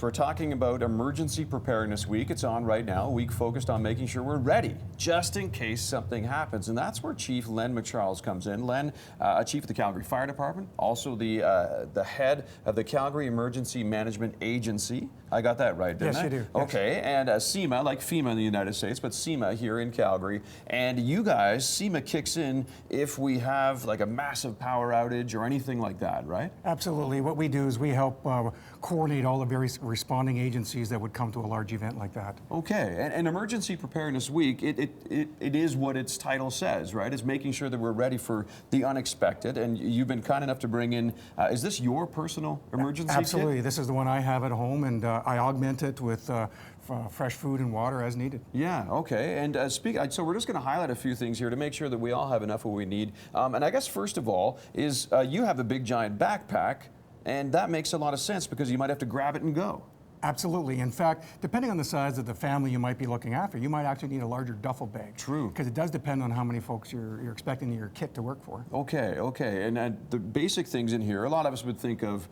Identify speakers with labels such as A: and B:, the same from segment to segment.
A: We're talking about Emergency Preparedness Week. It's on right now, a week focused on making sure we're ready, just in case something happens. And that's where Chief Len MacCharles comes in. Len, Chief of the Calgary Fire Department, also the head of the Calgary Emergency Management Agency. I got that right, didn't I?
B: Yes, you do.
A: Okay,
B: yes.
A: and SEMA, like FEMA in the United States, but SEMA here in Calgary. And you guys, SEMA kicks in if we have like a massive power outage or anything like that, right?
B: Absolutely. What we do is we help coordinate all the various responding agencies that would come to a large event like that.
A: Okay, and Emergency Preparedness Week, it is what its title says, right? It's making sure that we're ready for the unexpected. And you've been kind enough to bring in, is this your personal emergency
B: Absolutely.
A: kit?
B: This is the one I have at home, and I augment it with fresh food and water as needed.
A: Yeah, okay. And so we're just going to highlight a few things here to make sure that we all have enough of what we need. And I guess first of all is you have a big giant backpack, and that makes a lot of sense because you might have to grab it and go.
B: Absolutely. In fact, depending on the size of the family you might be looking after, you might actually need a larger duffel bag.
A: True.
B: Because it does depend on how many folks you're expecting your kit to work for.
A: Okay, okay. And the basic things in here, a lot of us would think of,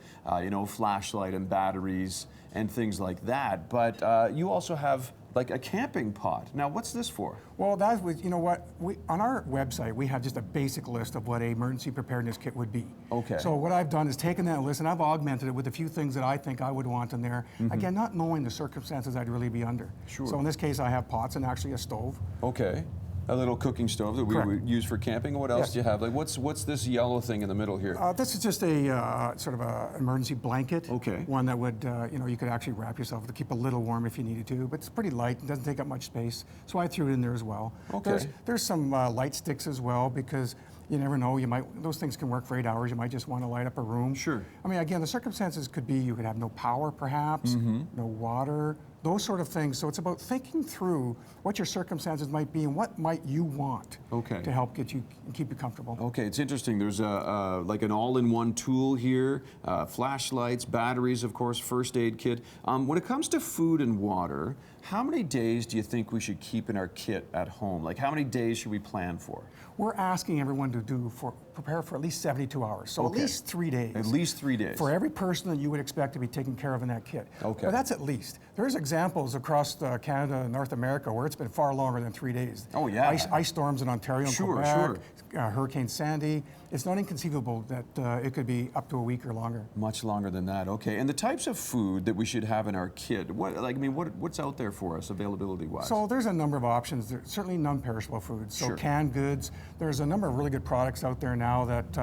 A: flashlight and batteries and things like that. But you also have like a camping pot. Now, what's this for?
B: Well, that was, you know what, on our website, we have just a basic list of what a emergency preparedness kit would be.
A: Okay.
B: So what I've done is taken that list and I've augmented it with a few things that I think I would want in there. Again, not knowing the circumstances I'd really be under.
A: Sure.
B: So in this case, I have pots and actually a stove.
A: Okay. A little cooking stove that we
B: Correct.
A: would use for camping. What else
B: Yes.
A: do you have? Like, what's this yellow thing in the middle here?
B: This is just a sort of an emergency blanket.
A: Okay.
B: One that would, you could actually wrap yourself to keep a little warm if you needed to, but it's pretty light. It doesn't take up much space. So I threw it in there as well.
A: Okay.
B: There's some light sticks as well because you never know. Those things can work for 8 hours. You might just want to light up a room.
A: Sure.
B: I mean, again, the circumstances could be you could have no power, perhaps, no water, those sort of things. So it's about thinking through what your circumstances might be and what might you want to help keep you comfortable.
A: Okay, it's interesting. There's like an all-in-one tool here, flashlights, batteries, of course, first aid kit. When it comes to food and water, how many days do you think we should keep in our kit at home? Like, how many days should we plan for?
B: We're asking everyone to prepare for at least 72 hours, so
A: Okay.
B: at least 3 days.
A: At least 3 days.
B: For every person that you would expect to be taken care of in that kit.
A: Okay.
B: But that's at least. There's examples across Canada and North America where it's been far longer than 3 days.
A: Oh, yeah.
B: Ice storms in Ontario and
A: Sure,
B: Quebec, Hurricane Sandy. It's not inconceivable that it could be up to a week or longer.
A: Much longer than that. Okay. And the types of food that we should have in our kit. What's out there for us, availability-wise?
B: So there's a number of options. There's certainly non-perishable foods. So
A: Sure.
B: canned goods. There's a number of really good products out there now that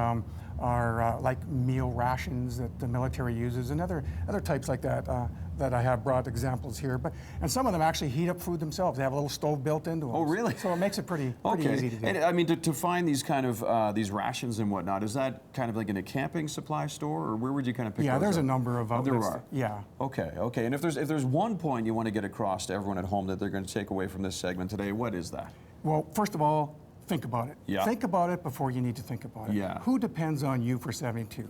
B: are like meal rations that the military uses, and other types like that. That I have brought examples here, and some of them actually heat up food themselves. They have a little stove built into them.
A: Oh, really?
B: So it makes it pretty easy to do.
A: And I mean, to find these kind of these rations and whatnot, is that kind of like in a camping supply store, or where would you kind of pick those
B: there's
A: up?
B: a number of outlets.
A: There are.
B: Yeah.
A: Okay, okay. And if there's one point you want to get across to everyone at home that they're going to take away from this segment today, what is that?
B: Well, first of all, think about it.
A: Yeah.
B: Think about it before you need to think about it.
A: Yeah.
B: Who depends on you for 72?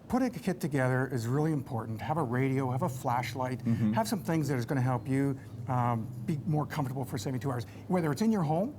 B: Putting a kit together is really important. Have a radio, have a flashlight, have some things that is going to help you be more comfortable for 72 hours. Whether it's in your home,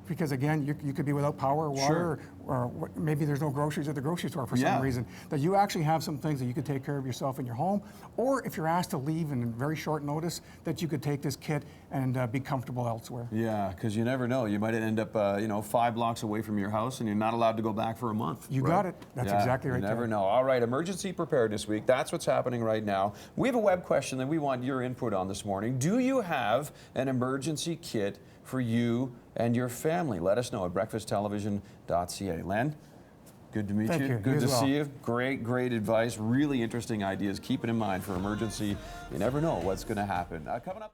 B: because again, you could be without power or water, or maybe there's no groceries at the grocery store for some reason, that you actually have some things that you could take care of yourself in your home, or if you're asked to leave in very short notice, that you could take this kit and be comfortable elsewhere.
A: Yeah, because you never know. You might end up, 5 blocks away from your house, and you're not allowed to go back for a month.
B: You got it. That's exactly right.
A: You never know. All right, Emergency Preparedness Week. That's what's happening right now. We have a web question that we want your input on this morning. Do you have an emergency kit for you and your family? Let us know at breakfasttelevision.ca. Len, good to meet you.
B: You.
A: Good
B: You
A: to
B: as
A: see
B: well.
A: you. Great advice. Really interesting ideas. Keep it in mind for emergency. You never know what's going to happen. Coming up.